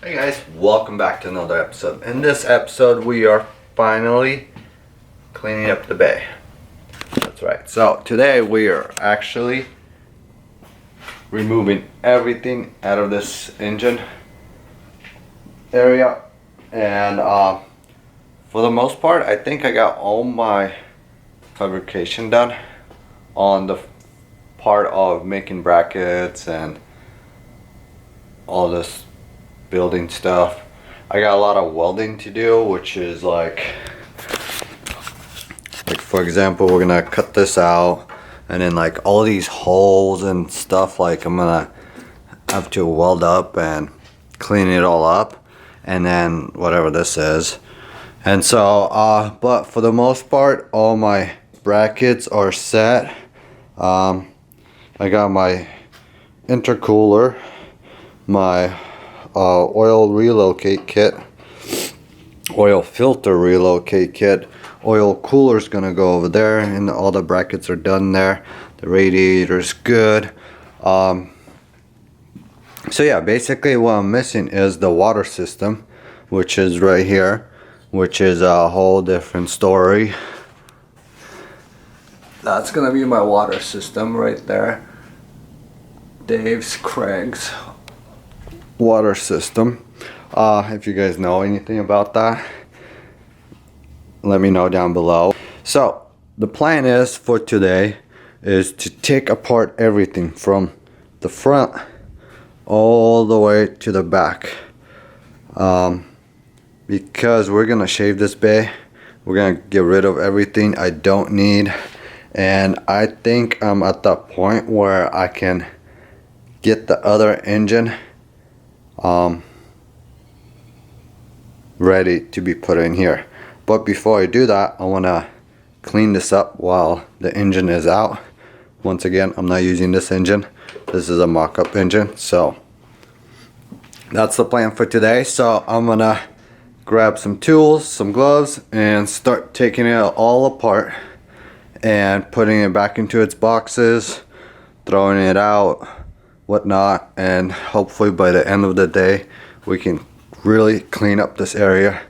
Hey guys, welcome back to another episode. In this episode we are finally cleaning up the bay. That's right. So today we are actually removing everything out of this engine area, and for the most part I think I got all my fabrication done on the part of making brackets and all this building stuff. I got a lot of welding to do, which is like for example, we're gonna cut this out, and then like all these holes and stuff, like I'm gonna have to weld up and clean it all up, and then whatever this is. And so but for the most part all my brackets are set. I got my intercooler, my oil relocate kit, oil filter relocate kit, oil cooler's gonna go over there, and all the brackets are done there. The radiator's good. So yeah, basically what I'm missing is the water system, which is right here, which is a whole different story. That's gonna be my water system right there. Craig's water system. If you guys know anything about that, let me know down below. So the plan is for today is to take apart everything from the front all the way to the back, because we're gonna shave this bay. We're gonna get rid of everything I don't need, and I think I'm at that point where I can get the other engine ready to be put in here. But before I do that, I want to clean this up while the engine is out. Once again, I'm not using this engine. This is a mock-up engine. So that's the plan for today. So I'm gonna grab some tools, some gloves, and start taking it all apart and putting it back into its boxes, throwing it out, whatnot, and hopefully by the end of the day we can really clean up this area.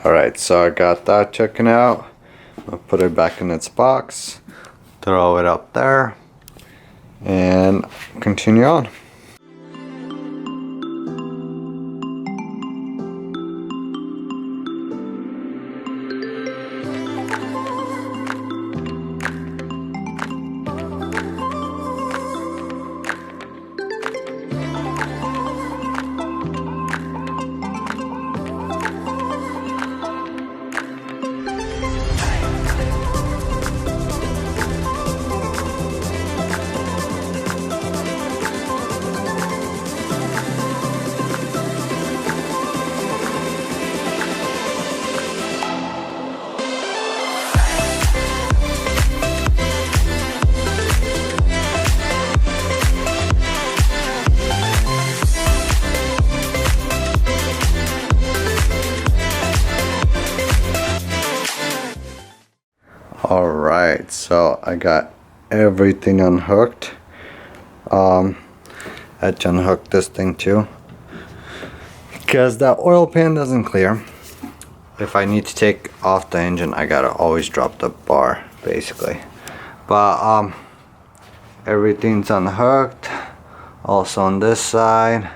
Alright, so I got that checking out. I'll put it back in its box, throw it up there, and continue on. Alright, so I got everything unhooked. I had to unhook this thing too, because that oil pan doesn't clear. If I need to take off the engine, I gotta always drop the bar basically. But everything's unhooked, also on this side.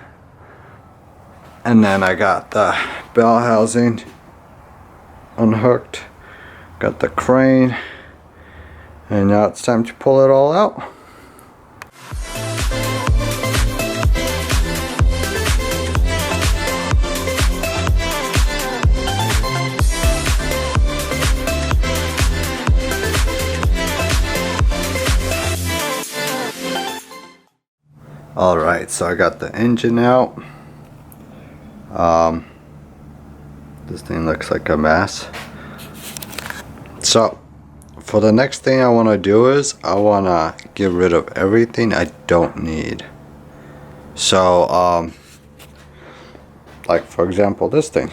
And then I got the bell housing unhooked. Got the crane, and now it's time to pull it all out. Alright, so I got the engine out. This thing looks like a mess. So for the next thing I want to do is I want to get rid of everything I don't need. So like for example this thing.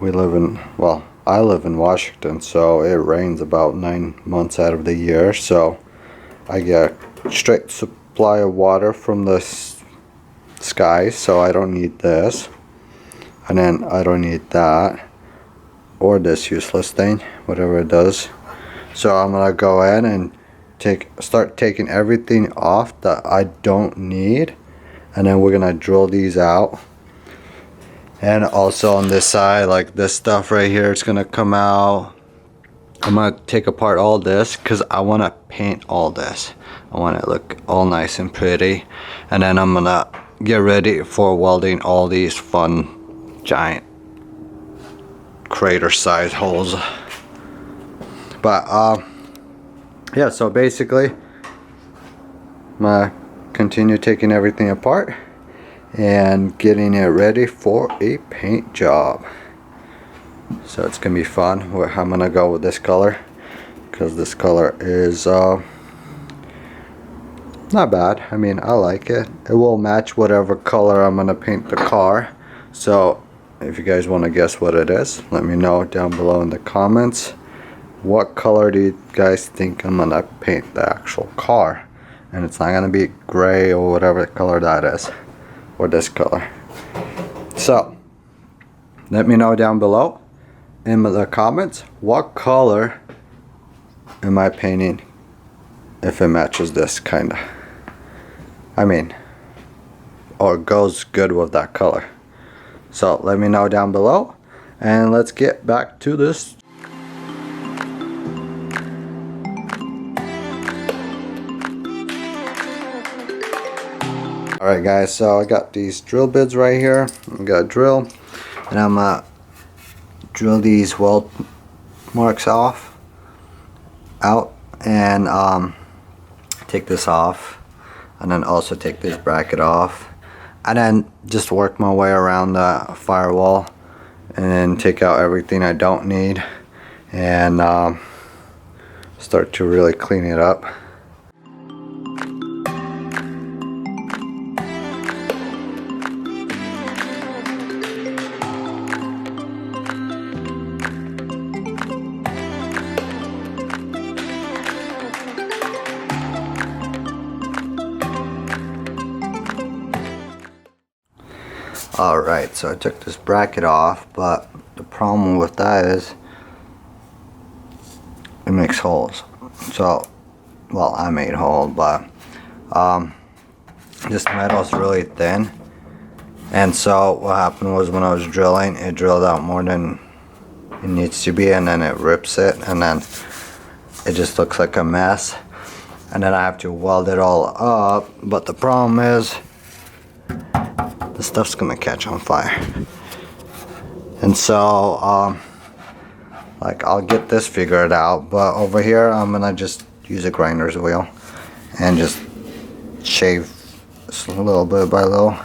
We live in, well, I live in Washington, so it rains about 9 months out of the year, so I get a straight supply of water from the sky, so I don't need this, and then I don't need that or this useless thing, whatever it does. So I'm gonna go ahead and start taking everything off that I don't need, and then we're gonna drill these out. And also on this side, like this stuff right here, it's gonna come out. I'm gonna take apart all this because I want to paint all this. I want it to look all nice and pretty, and then I'm gonna get ready for welding all these fun giant crater size holes. But yeah, so basically I'm gonna continue taking everything apart and getting it ready for a paint job. So it's gonna be fun. I'm gonna go with this color because this color is not bad. I mean, I like it. It will match whatever color I'm gonna paint the car. So if you guys want to guess what it is, let me know down below in the comments. What color do you guys think I'm gonna paint the actual car? And it's not gonna be gray or whatever color that is, or this color. So let me know down below in the comments what color am I painting, if it matches this kind of, I mean, or goes good with that color. So let me know down below, and let's get back to this. Alright guys, so I got these drill bits right here. I got a drill, and I'm gonna drill these weld marks out, and take this off, and then also take this bracket off, and then just work my way around the firewall, and then take out everything I don't need, and start to really clean it up. Alright, so I took this bracket off, but the problem with that is it makes holes. So, well, I made holes, but this metal is really thin, and so what happened was when I was drilling, it drilled out more than it needs to be, and then it rips it, and then it just looks like a mess, and then I have to weld it all up. But the problem is the stuff's gonna catch on fire, and so like I'll get this figured out, but over here I'm gonna just use a grinder's wheel and just shave just a little bit by little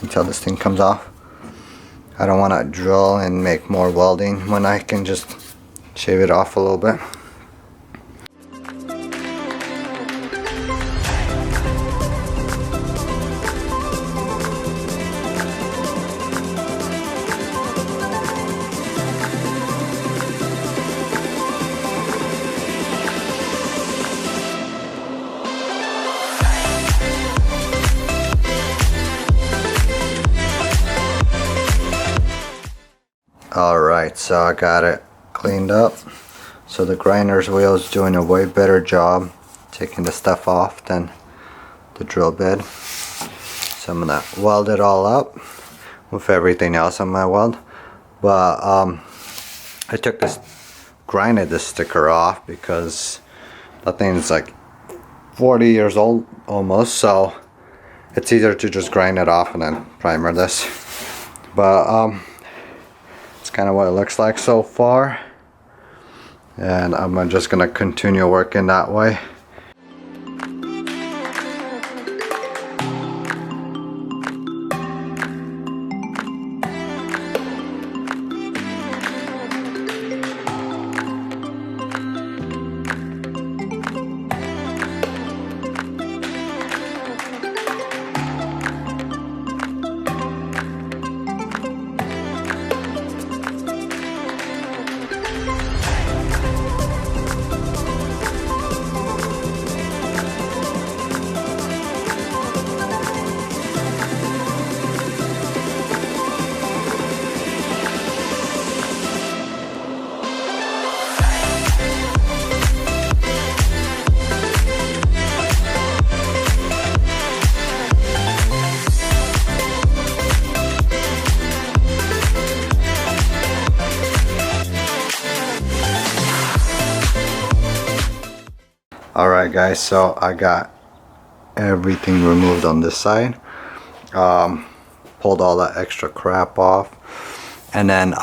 until this thing comes off. I don't want to drill and make more welding when I can just shave it off a little bit. Alright, so I got it cleaned up. So the grinder's wheel is doing a way better job taking the stuff off than the drill bit. So I'm gonna weld it all up with everything else on my weld. But I took grinded this sticker off because that thing's like 40 years old almost, so it's easier to just grind it off and then primer this. But kind of what it looks like so far, and I'm just gonna continue working that way. Alright guys, so I got everything removed on this side. Pulled all that extra crap off. And then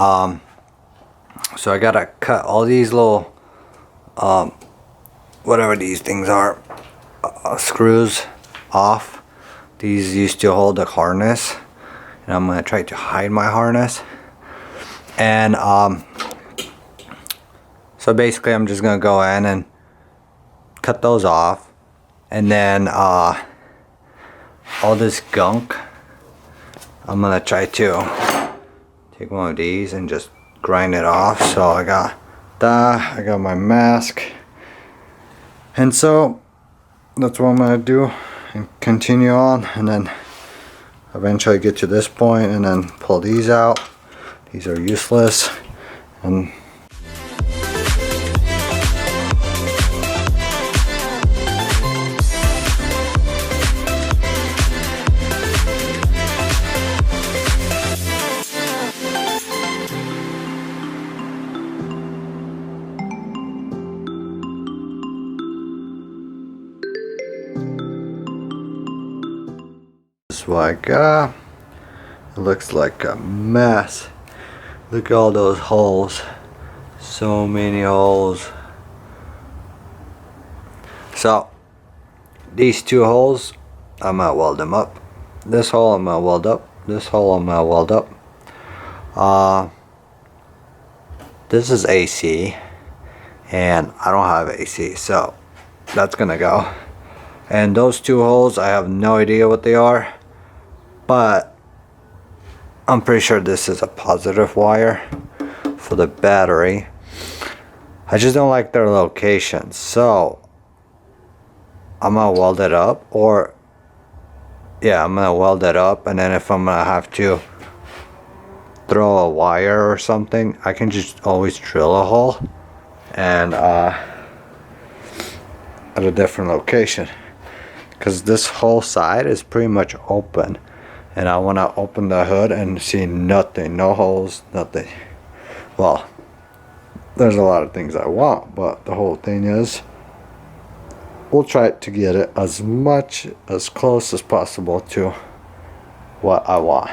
so I gotta cut all these little whatever these things are, screws off. These used to hold the harness, and I'm gonna try to hide my harness. And so basically I'm just gonna go in and cut those off, and then all this gunk I'm gonna try to take one of these and just grind it off. So I got that, I got my mask, and so that's what I'm gonna do and continue on, and then eventually get to this point and then pull these out. These are useless. And this is what I got. It looks like a mess. Look at all those holes. So many holes. So these two holes, I'm gonna weld them up. This hole I'm gonna weld up. This hole I'm gonna weld up. This is AC, and I don't have AC, so that's gonna go. And those two holes, I have no idea what they are, but I'm pretty sure this is a positive wire for the battery. I just don't like their location, so I'm gonna weld it up, or yeah, I'm gonna weld it up, and then if I'm gonna have to throw a wire or something, I can just always drill a hole and at a different location, because this whole side is pretty much open. And I want to open the hood and see nothing, no holes, nothing. Well, there's a lot of things I want, but the whole thing is, we'll try to get it as close as possible to what I want.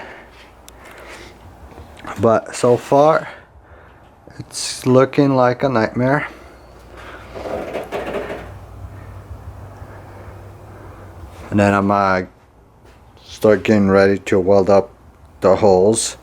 But so far, it's looking like a nightmare. And then I'm gonna start getting ready to weld up the holes.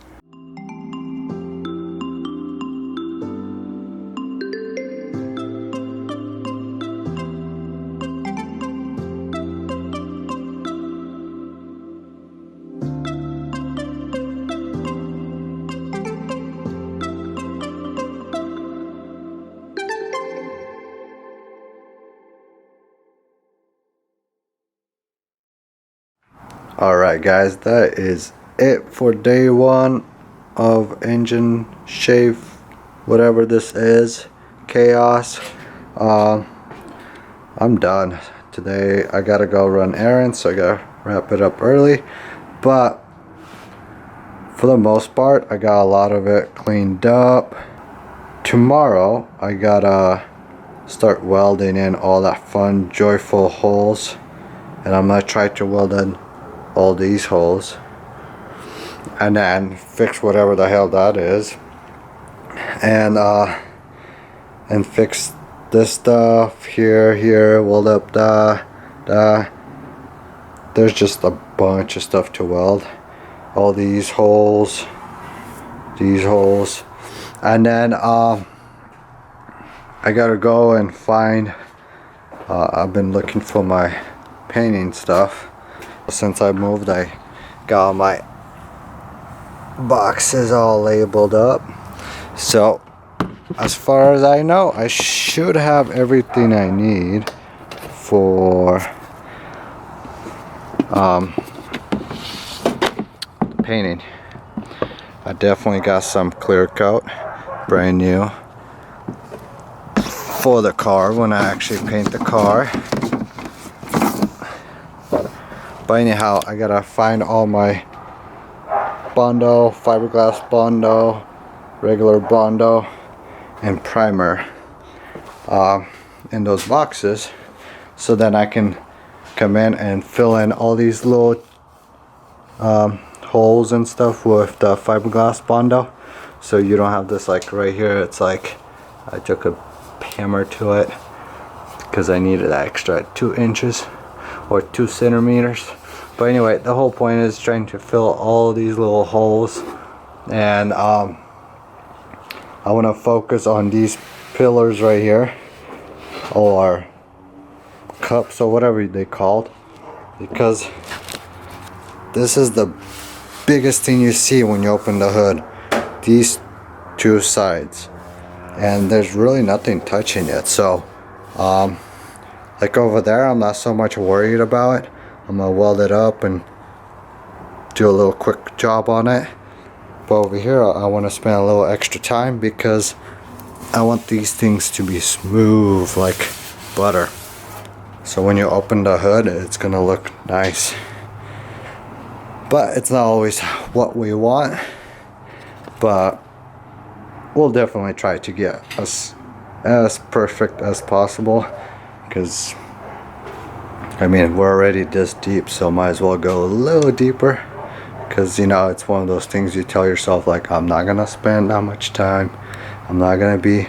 Alright guys, that is it for day one of engine shave, whatever this is, chaos. I'm done today. I gotta go run errands, so I gotta wrap it up early, but for the most part I got a lot of it cleaned up. Tomorrow I gotta start welding in all that fun joyful holes, and I'm gonna try to weld in all these holes and then fix whatever the hell that is, and fix this stuff here, weld up that. There's just a bunch of stuff to weld. All these holes, and then I gotta go and find, I've been looking for my painting stuff. Since I moved, I got all my boxes all labeled up. So as far as I know, I should have everything I need for painting. I definitely got some clear coat, brand new, for the car when I actually paint the car. But anyhow, I gotta find all my Bando, fiberglass Bando, regular Bando, and primer in those boxes. so then I can come in and fill in all these little holes and stuff with the fiberglass Bando, so you don't have this like right here. It's like I took a hammer to it because I needed that extra 2 inches or 2 centimeters. But anyway, the whole point is trying to fill all these little holes, and I want to focus on these pillars right here, or cups or whatever they called, because this is the biggest thing you see when you open the hood, these 2 sides, and there's really nothing touching it. So like over there, I'm not so much worried about it. I'm gonna weld it up and do a little quick job on it. But over here, I want to spend a little extra time because I want these things to be smooth like butter. So when you open the hood, it's gonna look nice. But it's not always what we want. But we'll definitely try to get us as perfect as possible, because I mean, we're already this deep, so might as well go a little deeper. Because, you know, it's one of those things you tell yourself, like, I'm not gonna spend that much time, I'm not gonna be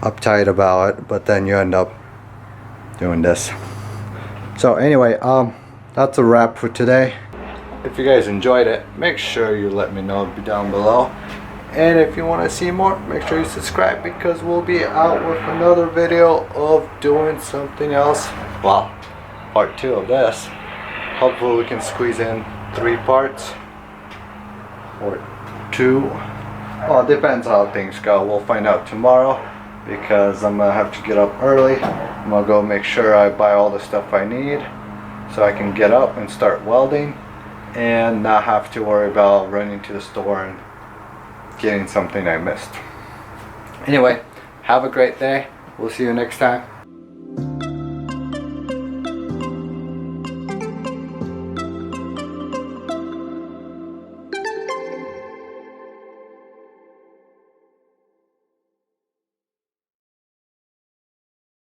uptight about it, but then you end up doing this. So anyway, that's a wrap for today. If you guys enjoyed it, make sure you let me know down below. And if you want to see more, make sure you subscribe, because we'll be out with another video of doing something else. Well, part 2 of this. Hopefully we can squeeze in 3 parts or 2. Well, it depends how things go. We'll find out tomorrow, because I'm gonna have to get up early. I'm gonna go make sure I buy all the stuff I need so I can get up and start welding and not have to worry about running to the store and getting something I missed. Anyway, have a great day. We'll see you next time.